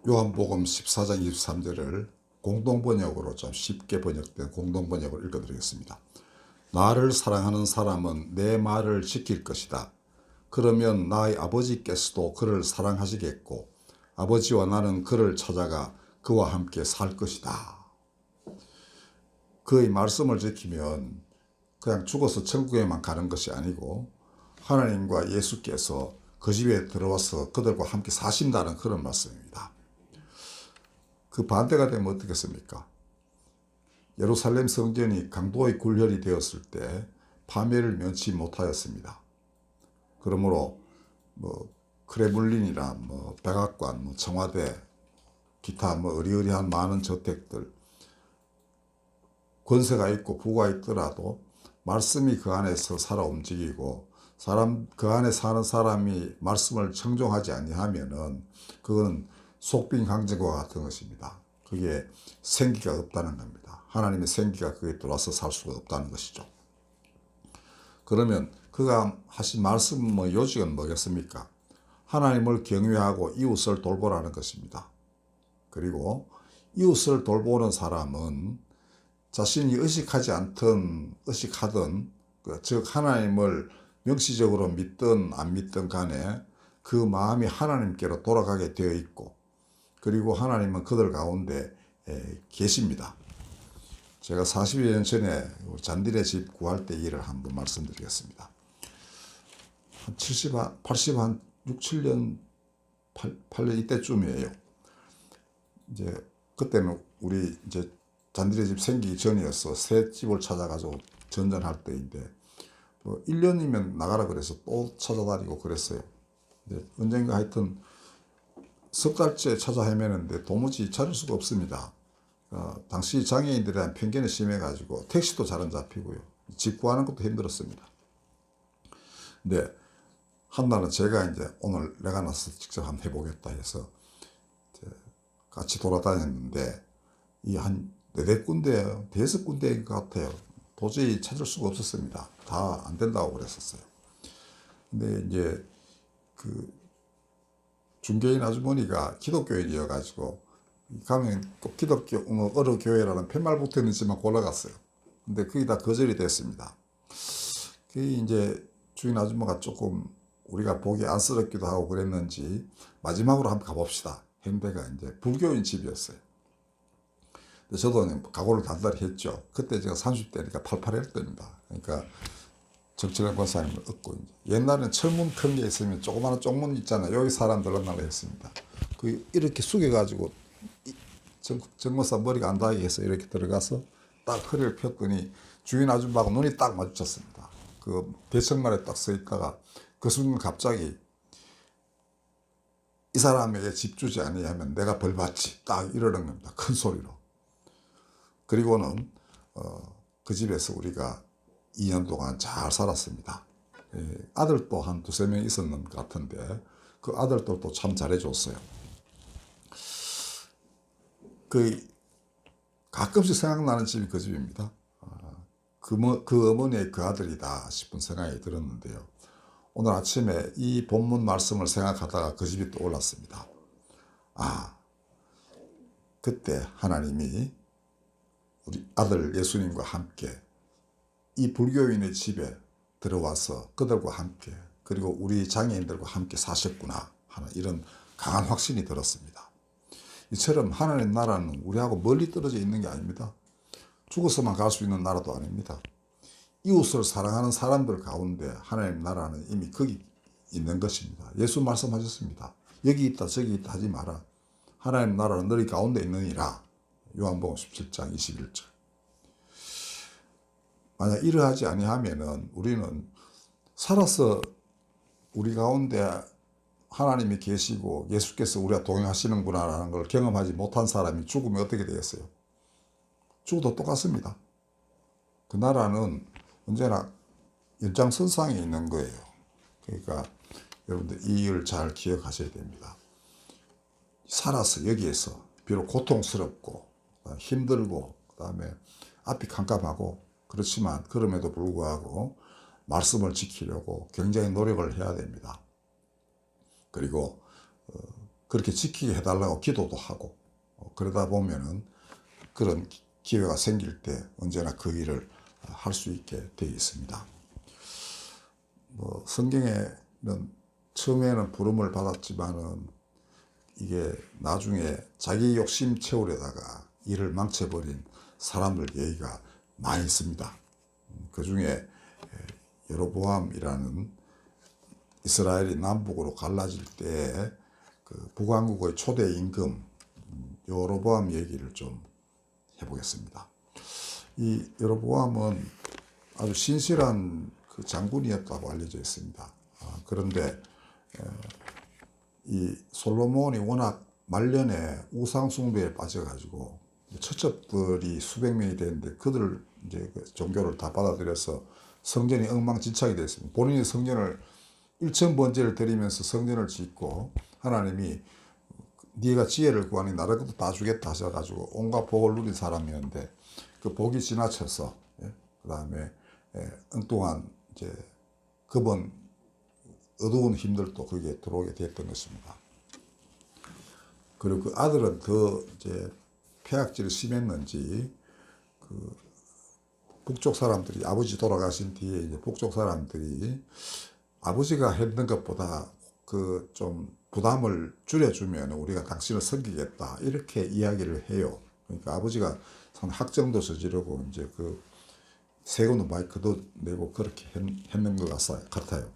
요한복음 14장 23절을 공동번역으로 좀 쉽게 번역된 공동번역으로 읽어드리겠습니다. 나를 사랑하는 사람은 내 말을 지킬 것이다. 그러면 나의 아버지께서도 그를 사랑하시겠고 아버지와 나는 그를 찾아가 그와 함께 살 것이다. 그의 말씀을 지키면 그냥 죽어서 천국에만 가는 것이 아니고 하나님과 예수께서 그 집에 들어와서 그들과 함께 사신다는 그런 말씀입니다. 그 반대가 되면 어떻겠습니까? 예루살렘 성전이 강도의 굴혈이 되었을 때 파멸을 면치 못하였습니다. 그러므로 크레물린이나 백악관, 청와대, 기타 의리의리한 많은 저택들, 권세가 있고 부가 있더라도 말씀이 그 안에서 살아 움직이고 그 안에 사는 사람이 말씀을 청종하지 아니하면은 그건 속빈강정과 같은 것입니다. 그게 생기가 없다는 겁니다. 하나님의 생기가 그게 들어와서 살 수가 없다는 것이죠. 그러면 그가 하신 말씀 요직은 뭐겠습니까? 하나님을 경외하고 이웃을 돌보라는 것입니다. 그리고 이웃을 돌보는 사람은 자신이 의식하지 않든 의식하든 즉 하나님을 명시적으로 믿든 안 믿든 간에 그 마음이 하나님께로 돌아가게 되어 있고 그리고 하나님은 그들 가운데 계십니다. 제가 40여 년 전에 잔디네 집 구할 때 일을 한번 말씀드리겠습니다. 한 70, 80, 한 6, 7년, 8년 이때쯤이에요. 이제 그때는 우리 이제 잔디네 집 생기기 전이었어. 새 집을 찾아가지고 전전할 때인데 1년이면 나가라 그래서 또 찾아다니고 그랬어요. 근데 언젠가 하여튼 석 달째 찾아 헤매는데 도무지 찾을 수가 없습니다. 당시 장애인들에 대한 편견이 심해가지고 택시도 잘 안 잡히고요. 집 구하는 것도 힘들었습니다. 근데 한날은 제가 이제 오늘 내가 나서 직접 한번 해보겠다 해서 같이 돌아다녔는데 이 한 4군데, 5군데인 것 같아요. 도저히 찾을 수가 없었습니다. 다 안 된다고 그랬었어요. 근데 이제 그 중개인 아주머니가 기독교인이어가지고 가면 꼭 기독교 어느 교회라는 팻말 붙어있는 집만 골라갔어요. 근데 그게 다 거절이 됐습니다. 그게 이제 주인 아줌마가 조금 우리가 보기 안쓰럽기도 하고 그랬는지 마지막으로 한번 가봅시다 했는데가 이제 불교인 집이었어요. 저도 각오를 단단히 했죠. 그때 제가 30대니까 88일 때입니다. 그러니까 정철영 권사님을 얻고 옛날에는 철문 큰 게 있으면 조그마한 쪽문 있잖아요. 여기 사람들 만나려 했습니다. 그 이렇게 숙여가지고 정모사 머리가 안 닿게 해서 이렇게 들어가서 딱 허리를 폈더니 주인 아줌마하고 눈이 딱 마주쳤습니다. 그 대청말에 딱 서 있다가 그 순간 갑자기 이 사람에게 집 주지 아니하면 내가 벌 받지 딱 이러는 겁니다. 큰 소리로. 그리고는 그 집에서 우리가 2년 동안 잘 살았습니다. 아들도 한 2~3명 있었는 것 같은데 그 아들들도 참 잘해줬어요. 그 가끔씩 생각나는 집이 그 집입니다. 그 어머니의 그 아들이다 싶은 생각이 들었는데요. 오늘 아침에 이 본문 말씀을 생각하다가 그 집이 떠올랐습니다. 그때 하나님이 우리 아들 예수님과 함께 이 불교인의 집에 들어와서 그들과 함께 그리고 우리 장애인들과 함께 사셨구나 하는 이런 강한 확신이 들었습니다. 이처럼 하나님 나라는 우리하고 멀리 떨어져 있는 게 아닙니다. 죽어서만 갈 수 있는 나라도 아닙니다. 이웃을 사랑하는 사람들 가운데 하나님 나라는 이미 거기 있는 것입니다. 예수 말씀하셨습니다. 여기 있다 저기 있다 하지 마라. 하나님 나라는 너희 가운데 있느니라. 요한복음 17장 21절. 만약 이러하지 아니하면은 우리는 살아서 우리 가운데 하나님이 계시고 예수께서 우리와 동행하시는구나라는 걸 경험하지 못한 사람이 죽으면 어떻게 되겠어요? 죽어도 똑같습니다. 그 나라는 언제나 연장선상에 있는 거예요. 그러니까 여러분들 이 일을 잘 기억하셔야 됩니다. 살아서 여기에서 비록 고통스럽고 힘들고 그다음에 앞이 캄캄하고 그렇지만 그럼에도 불구하고 말씀을 지키려고 굉장히 노력을 해야 됩니다. 그리고 그렇게 지키게 해달라고 기도도 하고 그러다 보면은 그런 기회가 생길 때 언제나 그 일을 할 수 있게 되어 있습니다. 성경에는 처음에는 부름을 받았지만은 이게 나중에 자기 욕심 채우려다가 일을 망쳐버린 사람들 얘기가 많이 있습니다. 그 중에 여로보암이라는 이스라엘이 남북으로 갈라질 때 그 북왕국의 초대 임금 여로보암 얘기를 좀 해보겠습니다. 이 여로보암은 아주 신실한 그 장군이었다고 알려져 있습니다. 그런데 이 솔로몬이 워낙 말년에 우상 숭배에 빠져가지고 처첩들이 수백 명이 되는데 그들 이제 그 종교를 다 받아들여서 성전이 엉망진창이 됐습니다. 본인이 성전을 1,000번째를 드리면서 성전을 짓고 하나님이 네가 지혜를 구하니 나를 것도 다 주겠다 하셔가지고 온갖 복을 누린 사람이었는데 그 복이 지나쳐서 그 다음에 엉뚱한 이제 급은 어두운 힘들도 거기에 들어오게 됐던 것입니다. 그리고 그 아들은 더 이제 폐악질이 심했는지 그 북쪽 사람들이 아버지 돌아가신 뒤에 이제 북쪽 사람들이 아버지가 했던 것보다 그 좀 부담을 줄여주면 우리가 당신을 섬기겠다 이렇게 이야기를 해요. 그러니까 아버지가 학정도 저지르고 이제 그 세금도 많이 걷어내고 그렇게 했는 것 같아요.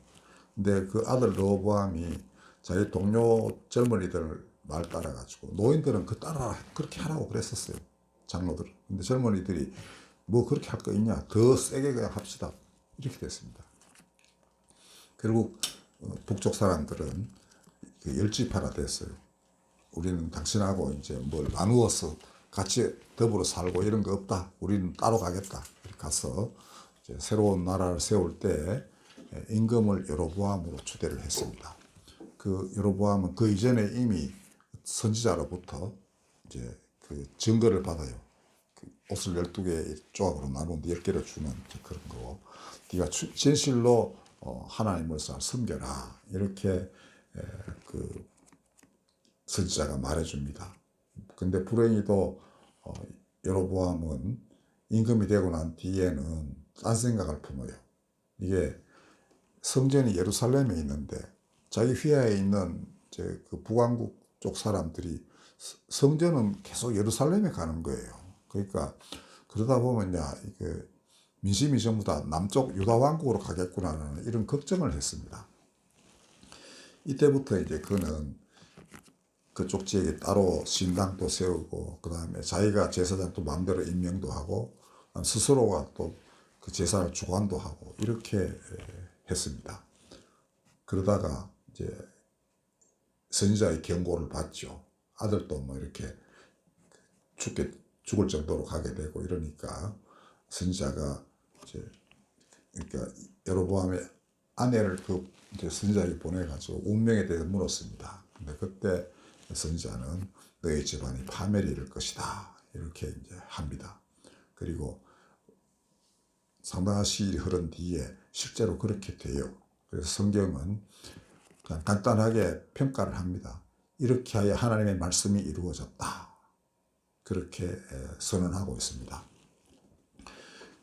근데 그 아들 르호보암이 자기 동료 젊은이들 말 따라가지고 노인들은 그 따라 그렇게 하라고 그랬었어요. 장로들. 근데 젊은이들이 뭐 그렇게 할 거 있냐? 더 세게 그냥 합시다. 이렇게 됐습니다. 결국 북쪽 사람들은 그 열지파가 됐어요. 우리는 당신하고 이제 뭘 나누어서 같이 더불어 살고 이런 거 없다. 우리는 따로 가겠다. 이렇게 가서 이제 새로운 나라를 세울 때 임금을 여로보암으로 추대를 했습니다. 그 여로보암은 그 이전에 이미 선지자로부터 이제 그 증거를 받아요. 그 옷을 12개 조각으로 나눈 10개를 주는 그런 거고, 네가 진실로 하나님을 섬겨라. 이렇게 그 선지자가 말해줍니다. 근데 불행히도 여로보암은 임금이 되고 난 뒤에는 딴 생각을 품어요. 이게 성전이 예루살렘에 있는데 자기 휘하에 있는 이제 그 북왕국 쪽 사람들이 성전은 계속 예루살렘에 가는 거예요. 그러니까 그러다 보면 야 이게 민심이 전부 다 남쪽 유다 왕국으로 가겠구나라는 이런 걱정을 했습니다. 이때부터 이제 그는 그쪽 지역에 따로 신당도 세우고 그 다음에 자기가 제사장도 마음대로 임명도 하고 스스로가 또 그 제사를 주관도 하고 이렇게 했습니다. 그러다가 이제 선지자의 경고를 받죠. 아들도 뭐 이렇게 죽을 정도로 가게 되고 이러니까 선지자가 이제 그러니까 여로보암의 아내를 그 이제 선지자에게 보내가지고 운명에 대해서 물었습니다. 근데 그때 선지자는 너의 집안이 파멸이 이를 것이다 이렇게 이제 합니다. 그리고 상당한 시일이 흐른 뒤에 실제로 그렇게 돼요. 그래서 성경은 그냥 간단하게 평가를 합니다. 이렇게 하여 하나님의 말씀이 이루어졌다. 그렇게 선언하고 있습니다.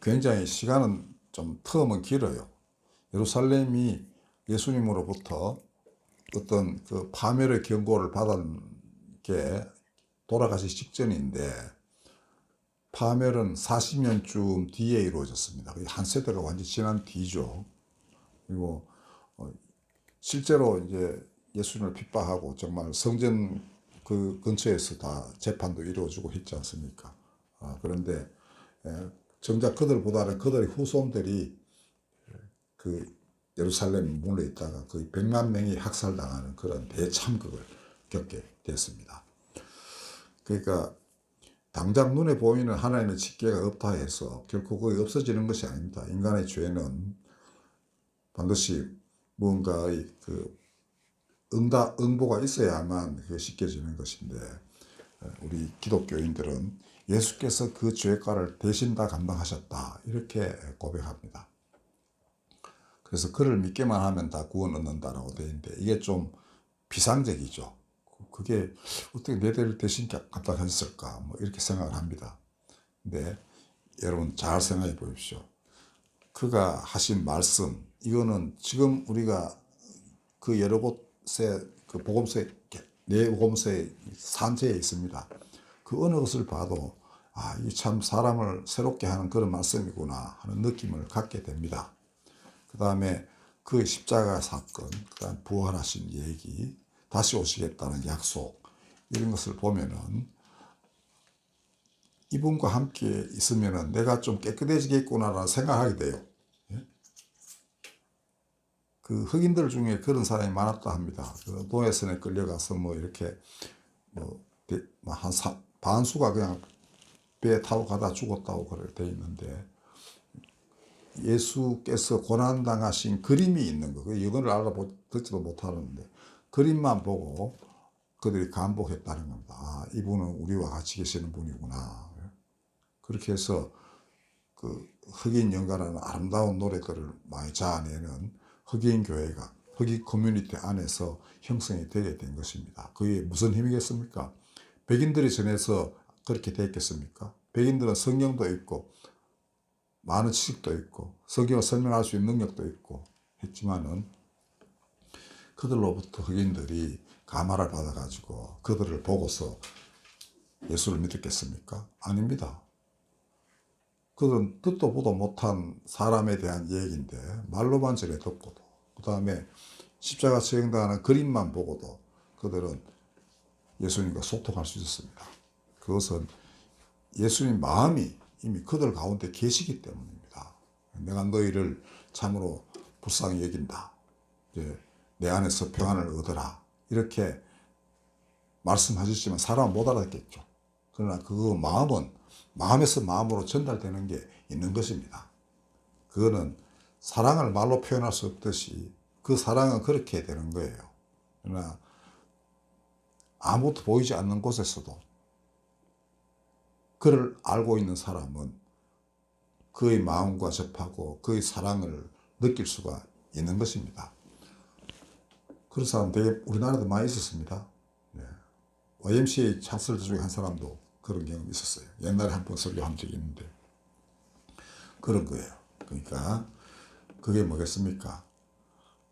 굉장히 시간은 좀 텀은 길어요. 예루살렘이 예수님으로부터 어떤 그 파멸의 경고를 받은 게 돌아가시기 직전인데 파멸은 40년쯤 뒤에 이루어졌습니다. 한 세대가 완전히 지난 뒤죠. 그리고 실제로 이제 예수님을 핍박하고 정말 성전 그 근처에서 다 재판도 이루어지고 했지 않습니까? 그런데 정작 그들보다는 그들의 후손들이 그 예루살렘에 몰려 있다가 거의 100만 명이 학살당하는 그런 대참극을 겪게 됐습니다. 그러니까 당장 눈에 보이는 하나님의 직계가 없다 해서 결코 그게 없어지는 것이 아닙니다. 인간의 죄는 반드시 무언가의 그 응보가 있어야만 그게 씻겨지는 것인데 우리 기독교인들은 예수께서 그 죄가를 대신 다 감당하셨다 이렇게 고백합니다. 그래서 그를 믿기만 하면 다 구원 얻는다라고 되어 있는데 이게 좀 비상적이죠. 그게 어떻게 내 대신 감당했을까? 뭐 이렇게 생각을 합니다. 근데 여러분 잘 생각해 보십시오. 그가 하신 말씀, 이거는 지금 우리가 그 여러 곳에 그 복음서에 네 복음서에 산재에 있습니다. 그 어느 것을 봐도 아, 이 참 사람을 새롭게 하는 그런 말씀이구나 하는 느낌을 갖게 됩니다. 그 다음에 그 십자가 사건, 그 다음 부활하신 얘기, 다시 오시겠다는 약속, 이런 것을 보면은 이분과 함께 있으면은 내가 좀 깨끗해지겠구나라는 생각하게 돼요. 그 흑인들 중에 그런 사람이 많았다 합니다. 그 노예선에 끌려가서 뭐 이렇게 뭐한 반수가 그냥 배에 타고 가다 죽었다고 그렇게 돼 있는데, 예수께서 고난당하신 그림이 있는 거, 그 영어를 듣지도 못하는데 그림만 보고 그들이 감복했다는 겁니다. 아, 이분은 우리와 같이 계시는 분이구나. 그렇게 해서 그 흑인 연가라는 아름다운 노래들을 많이 자아내는 흑인 교회가 흑인 커뮤니티 안에서 형성이 되게 된 것입니다. 그게 무슨 힘이겠습니까? 백인들이 전해서 그렇게 됐겠습니까? 백인들은 성경도 있고 많은 지식도 있고 성경을 설명할 수 있는 능력도 있고 했지만은 그들로부터 흑인들이 감화를 받아가지고 그들을 보고서 예수를 믿었겠습니까? 아닙니다. 그들은 듣도 보도 못한 사람에 대한 얘기인데 말로만 전해 듣고도, 그 다음에 십자가 처형당하는 그림만 보고도 그들은 예수님과 소통할 수 있었습니다. 그것은 예수님 마음이 이미 그들 가운데 계시기 때문입니다. 내가 너희를 참으로 불쌍히 여긴다. 이제 내 안에서 평안을 얻어라. 이렇게 말씀하셨지만 사람은 못 알아듣겠죠. 그러나 그 마음은 마음에서 마음으로 전달되는 게 있는 것입니다. 그거는 사랑을 말로 표현할 수 없듯이 그 사랑은 그렇게 되는 거예요. 그러나 아무것도 보이지 않는 곳에서도 그를 알고 있는 사람은 그의 마음과 접하고 그의 사랑을 느낄 수가 있는 것입니다. 그런 사람 되게 우리나라도 많이 있었습니다. YMCA 찬스를 중에 한 사람도 그런 경험이 있었어요. 옛날에 한 번 설교한 적이 있는데 그런 거예요. 그러니까 그게 뭐겠습니까?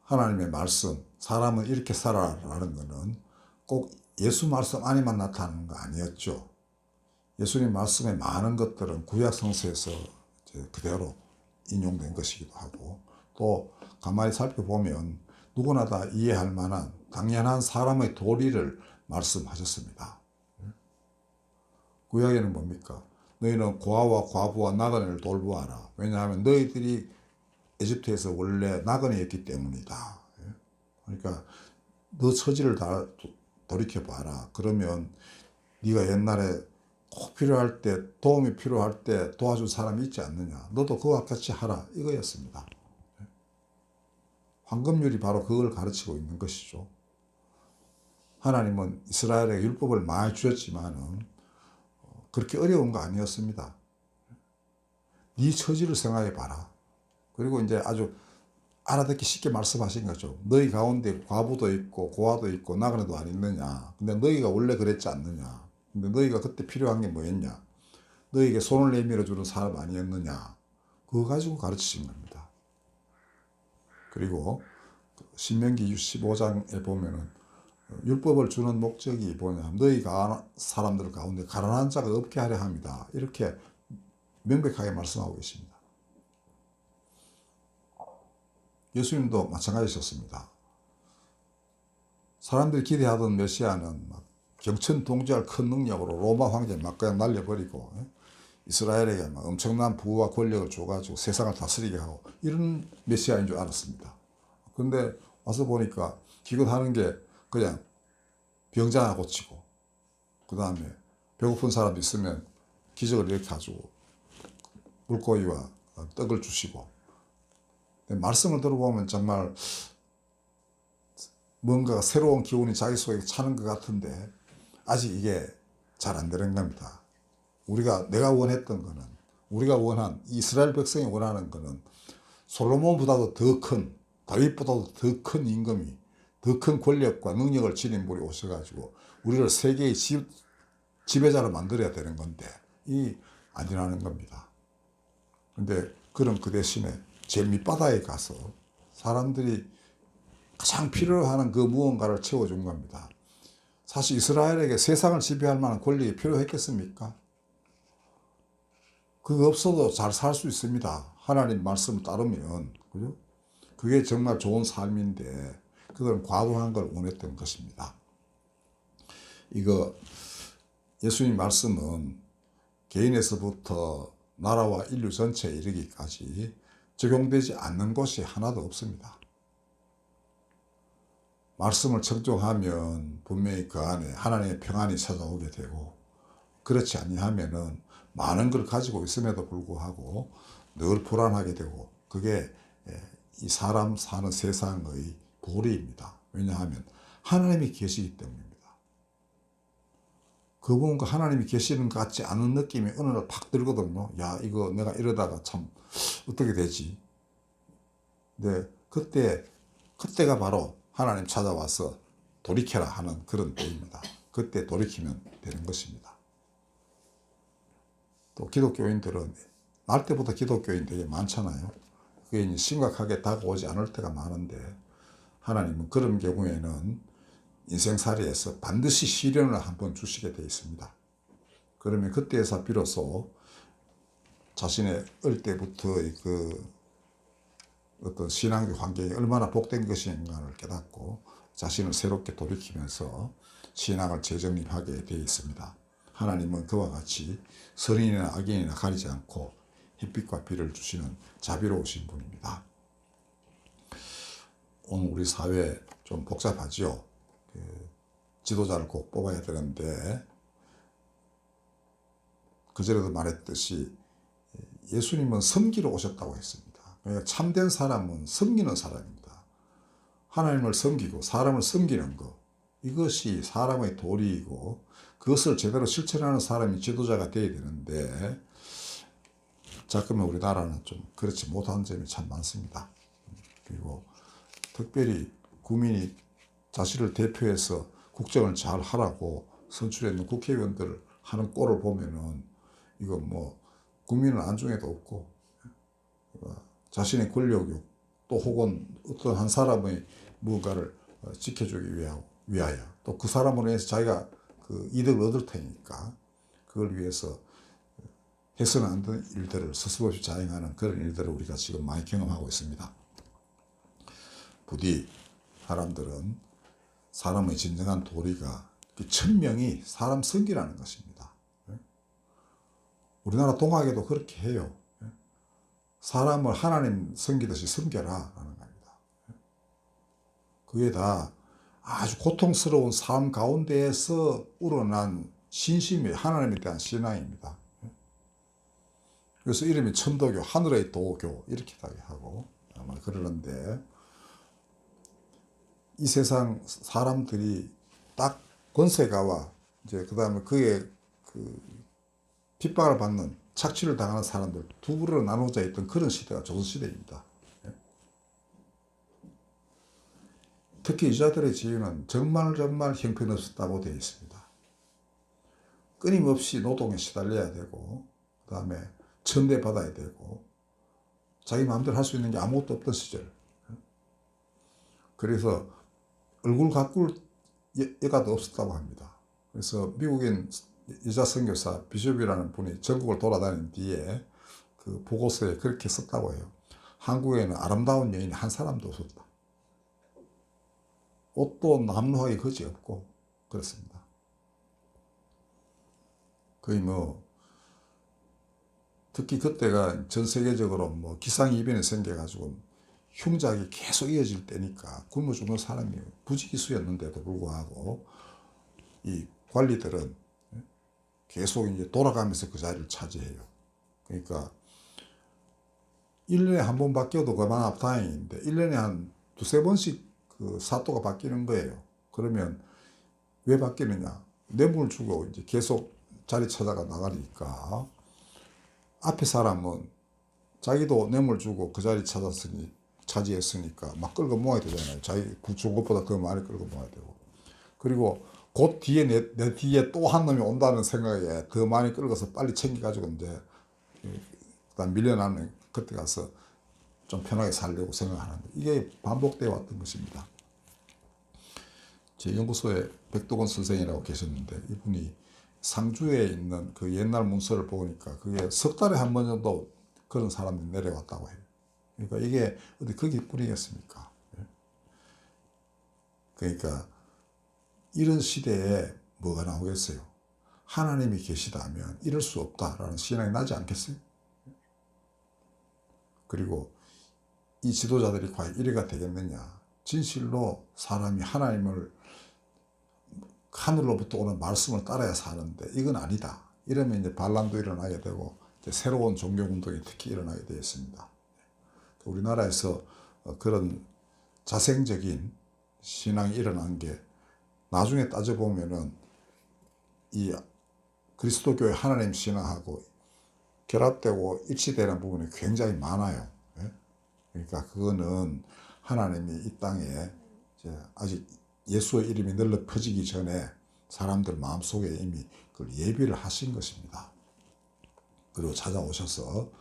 하나님의 말씀, 사람은 이렇게 살아라라는 거는 꼭 예수 말씀 안에만 나타나는 거 아니었죠. 예수님 말씀의 많은 것들은 구약 성서에서 그대로 인용된 것이기도 하고, 또 가만히 살펴보면 누구나 다 이해할 만한 당연한 사람의 도리를 말씀하셨습니다. 구약에는 뭡니까? 너희는 고아와 과부와 나그네를 돌보아라. 왜냐하면 너희들이 에집트에서 원래 나그네였기 때문이다. 그러니까 너 처지를 다 돌이켜봐라. 그러면 네가 옛날에 꼭 필요할 때, 도움이 필요할 때 도와준 사람이 있지 않느냐. 너도 그와 같이 하라. 이거였습니다. 황금률이 바로 그걸 가르치고 있는 것이죠. 하나님은 이스라엘에게 율법을 많이 주셨지만은 그렇게 어려운 거 아니었습니다. 네 처지를 생각해 봐라. 그리고 이제 아주 알아듣기 쉽게 말씀하신 거죠. 너희 가운데 과부도 있고 고아도 있고 나그네도 안 있느냐. 근데 너희가 원래 그랬지 않느냐. 근데 너희가 그때 필요한 게 뭐였냐. 너희에게 손을 내밀어 주는 사람 아니었느냐. 그거 가지고 가르치신 겁니다. 그리고 신명기 15장에 보면은 율법을 주는 목적이 뭐냐. 너희가 사람들 가운데 가난한 자가 없게 하려 합니다. 이렇게 명백하게 말씀하고 계십니다. 예수님도 마찬가지셨습니다. 사람들이 기대하던 메시아는 막 경천동지할 큰 능력으로 로마 황제 막 그냥 날려버리고 이스라엘에게 막 엄청난 부와 권력을 줘가지고 세상을 다스리게 하고 이런 메시아인 줄 알았습니다. 근데 와서 보니까 기껏하는 게 그냥 병자 하나 고치고, 그 다음에 배고픈 사람 있으면 기적을 일으켜주고 물고기와 떡을 주시고, 말씀을 들어보면 정말 뭔가 새로운 기운이 자기 속에 차는 것 같은데 아직 이게 잘 안 되는 겁니다. 내가 원했던 거는, 우리가 원한, 이스라엘 백성이 원하는 거는 솔로몬보다도 더 큰, 다윗보다도 더 큰 임금이 더 큰 권력과 능력을 지닌 분이 오셔가지고 우리를 세계의 지배자로 만들어야 되는 건데 이 아니라는 겁니다. 근데 그럼 그 대신에 제일 밑바닥에 가서 사람들이 가장 필요로 하는 그 무언가를 채워준 겁니다. 사실 이스라엘에게 세상을 지배할 만한 권력이 필요했겠습니까? 그거 없어도 잘 살 수 있습니다. 하나님 말씀을 따르면. 그죠? 그게 정말 좋은 삶인데 그건 과도한 걸 원했던 것입니다. 이거 예수님 말씀은 개인에서부터 나라와 인류 전체에 이르기까지 적용되지 않는 곳이 하나도 없습니다. 말씀을 청종하면 분명히 그 안에 하나님의 평안이 찾아오게 되고, 그렇지 아니하면은 많은 걸 가지고 있음에도 불구하고 늘 불안하게 되고, 그게 이 사람 사는 세상의 도리입니다. 왜냐하면 하나님이 계시기 때문입니다. 그분과 하나님이 계시는 것 같지 않은 느낌이 어느 날 팍 들거든요. 야, 이거 내가 이러다가 참 어떻게 되지? 근데 그때가 바로 하나님 찾아와서 돌이켜라 하는 그런 때입니다. 그때 돌이키면 되는 것입니다. 또 기독교인들은 날 때부터 기독교인 되게 많잖아요. 그게 이제 심각하게 다가오지 않을 때가 많은데, 하나님은 그런 경우에는 인생살이에서 반드시 시련을 한번 주시게 되어 있습니다. 그러면 그때에서 비로소 자신의 어릴 때부터의 그 어떤 신앙의 환경이 얼마나 복된 것인가를 깨닫고 자신을 새롭게 돌이키면서 신앙을 재정립하게 되어 있습니다. 하나님은 그와 같이 선인이나 악인이나 가리지 않고 햇빛과 비를 주시는 자비로우신 분입니다. 오늘 우리 사회 좀 복잡하죠. 지도자를 꼭 뽑아야 되는데, 그전에도 말했듯이 예수님은 섬기러 오셨다고 했습니다. 그러니까 참된 사람은 섬기는 사람입니다. 하나님을 섬기고 사람을 섬기는 것, 이것이 사람의 도리이고 그것을 제대로 실천하는 사람이 지도자가 되어야 되는데, 자꾸만 우리나라는 좀 그렇지 못한 점이 참 많습니다. 그리고 특별히 국민이 자신을 대표해서 국정을 잘 하라고 선출했는 국회의원들을 하는 꼴을 보면은 이거 뭐 국민은 안중에도 없고, 자신의 권력욕 또 혹은 어떤 한 사람의 무언가를 지켜주기 위하여 또 그 사람으로 인해서 자기가 그 이득을 얻을 테니까 그걸 위해서 해서는 안 되는 일들을 서슴없이 자행하는 그런 일들을 우리가 지금 많이 경험하고 있습니다. 부디 사람들은 사람의 진정한 도리가 천명이 사람 섬기라는 것입니다. 우리나라 동학에도 그렇게 해요. 사람을 하나님 섬기듯이 섬겨라 라는 겁니다. 그게 다 아주 고통스러운 삶 가운데에서 우러난 신심이 하나님에 대한 신앙입니다. 그래서 이름이 천도교, 하늘의 도교 이렇게 하고 아마 그러는데, 이 세상 사람들이 딱 권세가와 이제 그 다음에 그의 그 핍박을 받는 착취를 당하는 사람들 두 부류로 나누어져 있던 그런 시대가 조선시대입니다. 특히 여자들의 지위는 정말 형편없었다고 되어 있습니다. 끊임없이 노동에 시달려야 되고, 그 다음에 천대받아야 되고, 자기 마음대로 할 수 있는 게 아무것도 없던 시절. 그래서 얼굴 가꿀 여가도 없었다고 합니다. 그래서 미국인 여자 선교사 비숍이라는 분이 전국을 돌아다닌 뒤에 그 보고서에 그렇게 썼다고 해요. 한국에는 아름다운 여인이 한 사람도 없었다. 옷도 남루하게 거지 없고 그렇습니다. 거의 뭐 특히 그때가 전 세계적으로 뭐 기상이변이 생겨가지고 흉작이 계속 이어질 때니까 굶어 죽는 사람이 부지기수였는데도 불구하고 이 관리들은 계속 이제 돌아가면서 그 자리를 차지해요. 그러니까 1년에 한 번 바뀌어도 그만 다행인데 1년에 한 두세 번씩 그 사또가 바뀌는 거예요. 그러면 왜 바뀌느냐? 뇌물 주고 이제 계속 자리 찾아가 나가니까 앞에 사람은 자기도 뇌물 주고 그 자리 찾았으니 차지했으니까 막 끌고 모아야 되잖아요. 자기 준 것보다 더 많이 끌고 모아야 되고. 그리고 곧 뒤에 내 뒤에 또 한 놈이 온다는 생각에 더 많이 끌어서 빨리 챙겨가지고 이제 그다음 밀려나는 그때 가서 좀 편하게 살려고 생각하는데 이게 반복되어 왔던 것입니다. 제 연구소에 백도건 선생이라고 계셨는데 이분이 상주에 있는 그 옛날 문서를 보니까 그게 석 달에 한 번 정도 그런 사람들이 내려왔다고 해요. 그러니까 이게 어디 거기뿐이겠습니까? 그러니까 이런 시대에 뭐가 나오겠어요? 하나님이 계시다면 이럴 수 없다라는 신앙이 나지 않겠어요? 그리고 이 지도자들이 과연 이래가 되겠느냐? 진실로 사람이 하나님을 하늘로부터 오는 말씀을 따라야 사는데 이건 아니다. 이러면 이제 반란도 일어나게 되고 이제 새로운 종교운동이 특히 일어나게 되어 있습니다. 우리나라에서 그런 자생적인 신앙이 일어난 게 나중에 따져보면은 이 그리스도교의 하나님 신앙하고 결합되고 일치되는 부분이 굉장히 많아요. 그러니까 그거는 하나님이 이 땅에 아직 예수의 이름이 널리 퍼지기 전에 사람들 마음속에 이미 그걸 예비를 하신 것입니다. 그리고 찾아오셔서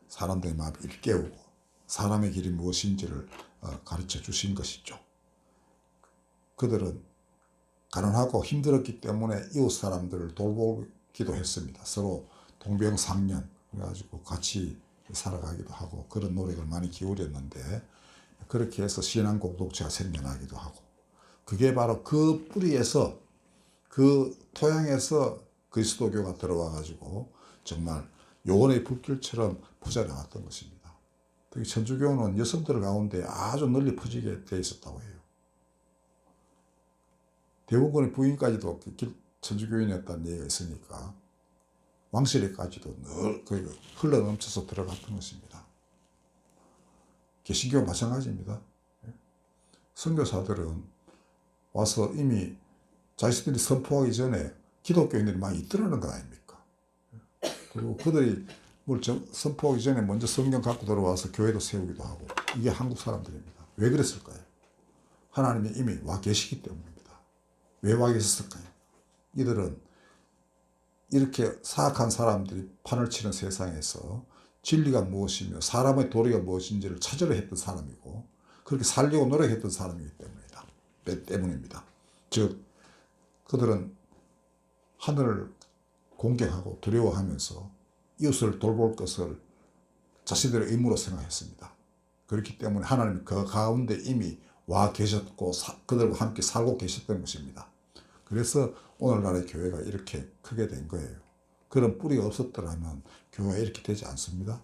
사람들의 마음을 일깨우고 사람의 길이 무엇인지를 가르쳐 주신 것이죠. 그들은 가난하고 힘들었기 때문에 이웃 사람들을 돌보기도 했습니다. 서로 동병상련 그래가지고 같이 살아가기도 하고 그런 노력을 많이 기울였는데 그렇게 해서 신앙 공동체가 생겨나기도 하고 그게 바로 그 뿌리에서 그 토양에서 그리스도교가 들어와 가지고 정말 요원의 불길처럼 퍼져나갔던 것입니다. 특히 천주교는 여성들 가운데 아주 널리 퍼지게 되어 있었다고 해요. 대부분의 부인까지도 천주교인이었다는 얘기가 있으니까 왕실에까지도 늘 흘러넘쳐서 들어갔던 것입니다. 개신교 마찬가지입니다. 선교사들은 와서 이미 자신들이 선포하기 전에 기독교인들이 많이 있더라는 거 아닙니까? 그리고 그들이 뭘 선포하기 전에 먼저 성경 갖고 들어와서 교회도 세우기도 하고 이게 한국 사람들입니다. 왜 그랬을까요? 하나님이 이미 와 계시기 때문입니다. 왜 와 계셨을까요? 이들은 이렇게 사악한 사람들이 판을 치는 세상에서 진리가 무엇이며 사람의 도리가 무엇인지를 찾으려 했던 사람이고 그렇게 살려고 노력했던 사람이기 때문입니다. 즉 그들은 하늘을 공경하고 두려워하면서 이웃을 돌볼 것을 자신들의 의무로 생각했습니다. 그렇기 때문에 하나님이 그 가운데 이미 와 계셨고 그들과 함께 살고 계셨던 것입니다. 그래서 오늘날의 교회가 이렇게 크게 된 거예요. 그런 뿌리가 없었더라면 교회가 이렇게 되지 않습니다.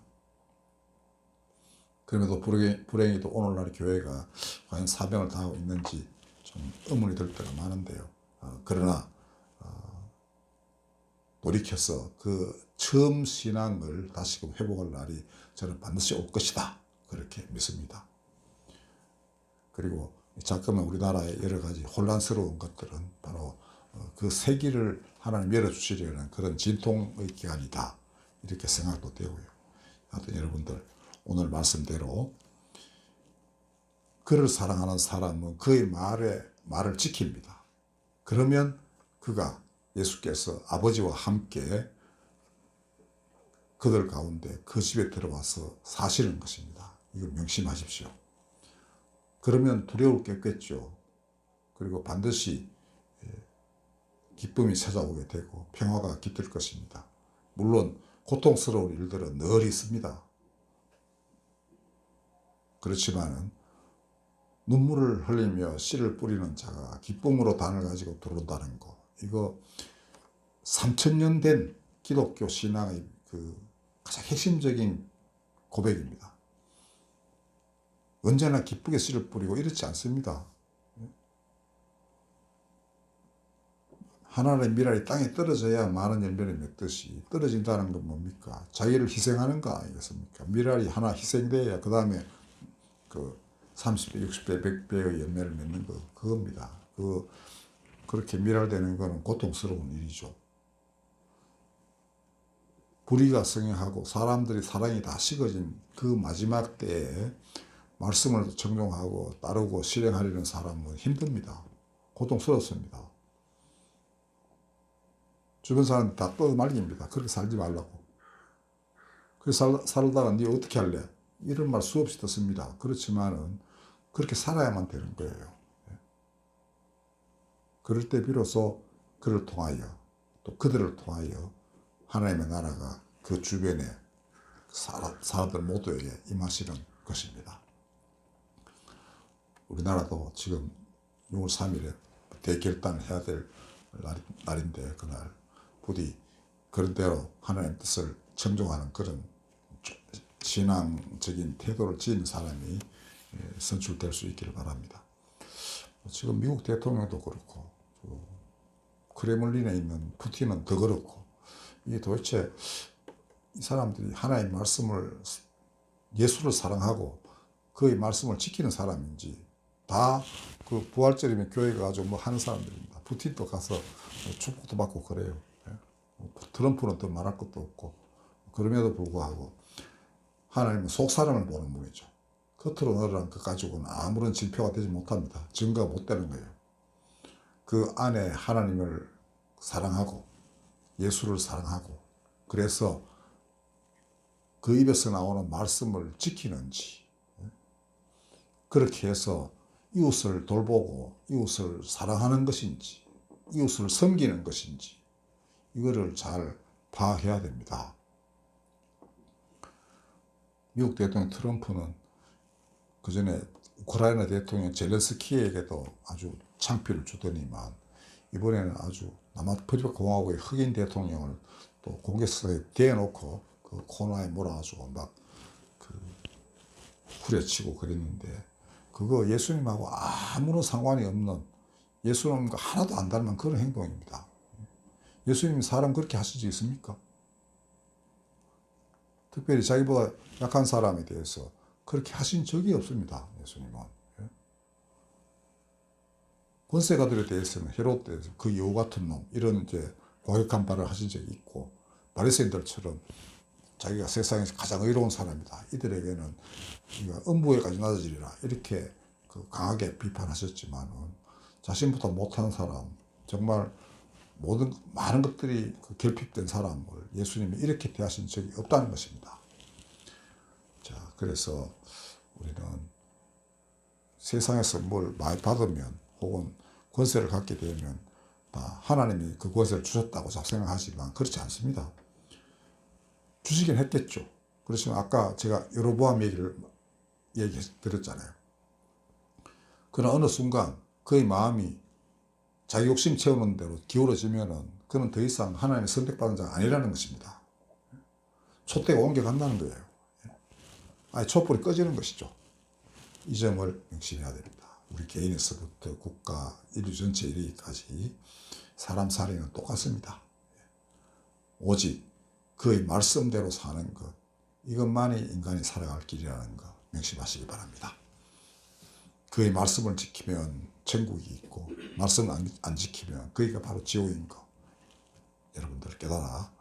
그럼에도 불행히도 오늘날의 교회가 과연 사명을 다하고 있는지 좀 의문이 들 때가 많은데요. 그러나 돌이켜서 그 처음 신앙을 다시금 회복할 날이 저는 반드시 올 것이다. 그렇게 믿습니다. 그리고 잠깐만 우리나라의 여러 가지 혼란스러운 것들은 바로 그 세기를 하나님 열어주시려는 그런 진통의 기간이다. 이렇게 생각도 되고요. 하여튼 여러분들 오늘 말씀대로 그를 사랑하는 사람은 그의 말을 지킵니다. 그러면 그가 예수께서 아버지와 함께 그들 가운데 그 집에 들어와서 사시는 것입니다. 이걸 명심하십시오. 그러면 두려울 게 없겠죠. 그리고 반드시 기쁨이 찾아오게 되고 평화가 깃들 것입니다. 물론 고통스러운 일들은 늘 있습니다. 그렇지만은 눈물을 흘리며 씨를 뿌리는 자가 기쁨으로 단을 가지고 들어온다는 거. 이거 3000년 된 기독교 신앙의 그 가장 핵심적인 고백입니다. 언제나 기쁘게 씨를 뿌리고 이렇지 않습니다. 하나님의 미랄이 땅에 떨어져야 많은 열매를 맺듯이 떨어진다는 건 뭡니까? 자기를 희생하는 거 아니겠습니까? 미랄이 하나 희생돼야 그 다음에 그 30배, 60배, 100배의 열매를 맺는 거 그겁니다. 그렇게 미랄되는 거는 고통스러운 일이죠. 불의가 성행하고 사람들이 사랑이 다 식어진 그 마지막 때에 말씀을 정종하고 따르고 실행하려는 사람은 힘듭니다. 고통스럽습니다. 주변 사람 다 떠말립니다. 그렇게 살지 말라고. 그렇게 살다가 네 어떻게 할래? 이런 말 수없이 듣습니다. 그렇지만은 그렇게 살아야만 되는 거예요. 그럴 때 비로소 그를 통하여 또 그들을 통하여 하나님의 나라가 그 주변에 사람들 모두에게 임하시는 것입니다. 우리나라도 지금 6월 3일에 대결단해야 될 날인데 그날 부디 그런 대로 하나님의 뜻을 청종하는 그런 신앙적인 태도를 지닌 사람이 선출될 수 있기를 바랍니다. 지금 미국 대통령도 그렇고 크레물린에 있는 푸틴은 더 그렇고 이게 도대체 이 사람들이 하나님의 말씀을 예수를 사랑하고 그의 말씀을 지키는 사람인지 다 그 부활절이면 교회 가가지고 뭐 하는 사람들입니다. 푸틴도 가서 축복도 받고 그래요. 트럼프는 더 말할 것도 없고 그럼에도 불구하고 하나님은 속사람을 보는 분이죠. 겉으로 드러난 것 가지고는 아무런 지표가 되지 못합니다. 증거가 못 되는 거예요. 그 안에 하나님을 사랑하고 예수를 사랑하고 그래서 그 입에서 나오는 말씀을 지키는지 그렇게 해서 이웃을 돌보고 이웃을 사랑하는 것인지 이웃을 섬기는 것인지 이거를 잘 파악해야 됩니다. 미국 대통령 트럼프는 그 전에 우크라이나 대통령 젤렌스키에게도 아주 창피를 주더니만 이번에는 아주 남아프리카 공화국의 흑인 대통령을 또 공개석에 대놓고 그 코너에 몰아가지고 막 그 후려치고 그랬는데 그거 예수님하고 아무런 상관이 없는 예수님과 하나도 안 닮은 그런 행동입니다. 예수님이 사람 그렇게 하실 수 있습니까? 특별히 자기보다 약한 사람에 대해서 그렇게 하신 적이 없습니다. 예수님은. 권세가들에 대해서는 헤롯에 대해서 그 여우 같은 놈 이런 이제 고약한 말을 하신 적이 있고 바리새인들처럼 자기가 세상에서 가장 의로운 사람이다. 이들에게는 음부에까지 낮아지리라. 이렇게 그 강하게 비판하셨지만은 자신보다 못한 사람, 정말 많은 것들이 그 결핍된 사람을 예수님이 이렇게 대하신 적이 없다는 것입니다. 자, 그래서 우리는 세상에서 뭘 많이 받으면 혹은 권세를 갖게 되면 다 하나님이 그 권세를 주셨다고 생각하지만 그렇지 않습니다. 주시긴 했겠죠. 그렇지만 아까 제가 여로보암 얘기 드렸잖아요. 그러나 어느 순간 그의 마음이 자기 욕심 채우는 대로 기울어지면은 그는 더 이상 하나님의 선택받은 자가 아니라는 것입니다. 촛대가 옮겨간다는 거예요. 아니, 촛불이 꺼지는 것이죠. 이 점을 명심해야 됩니다. 우리 개인에서부터 국가, 인류 전체에 이르기까지 사람 살이는 똑같습니다. 오직 그의 말씀대로 사는 것, 이것만이 인간이 살아갈 길이라는 것 명심하시기 바랍니다. 그의 말씀을 지키면 천국이 있고 말씀을 안 지키면 거기가 바로 지옥인 것 여러분들 깨달아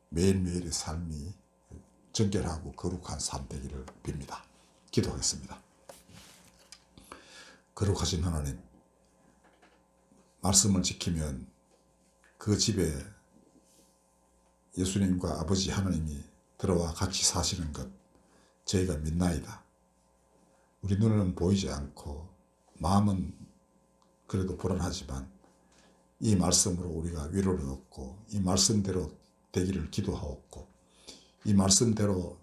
매일매일의 삶이 정결하고 거룩한 삶 되기를 빕니다. 기도하겠습니다. 거룩하신 하나님, 말씀을 지키면 그 집에 예수님과 아버지 하나님이 들어와 같이 사시는 것 저희가 믿나이다. 우리 눈에는 보이지 않고 마음은 그래도 불안하지만 이 말씀으로 우리가 위로를 얻고 이 말씀대로 되기를 기도하옵고 이 말씀대로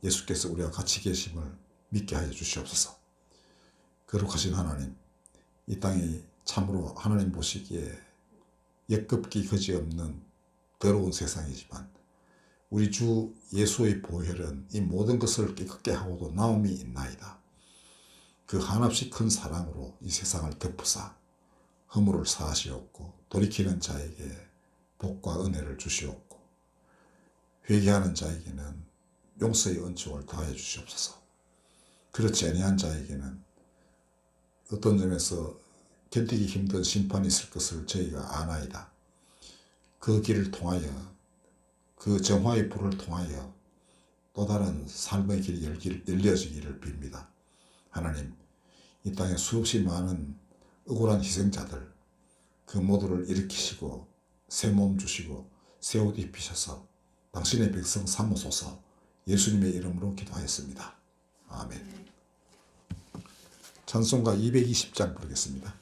예수께서 우리와 같이 계심을 믿게 하여 주시옵소서. 거룩하신 하나님, 이 땅이 참으로 하나님 보시기에 역겹기 그지없는 더러운 세상이지만 우리 주 예수의 보혈은 이 모든 것을 깨끗게 하고도 나음이 있나이다. 그 한없이 큰 사랑으로 이 세상을 덮으사 허물을 사하시옵고 돌이키는 자에게 복과 은혜를 주시옵고 회개하는 자에게는 용서의 은총을 더하여 주시옵소서. 그렇지 아니한 자에게는 어떤 점에서 견디기 힘든 심판이 있을 것을 저희가 아나이다. 그 길을 통하여 그 정화의 불을 통하여 또 다른 삶의 길이 열려지기를 빕니다. 하나님, 이 땅에 수없이 많은 억울한 희생자들, 그 모두를 일으키시고 새 몸 주시고 새 옷 입히셔서 당신의 백성 삼으소서. 예수님의 이름으로 기도하였습니다. 아멘. 찬송가 220장 부르겠습니다.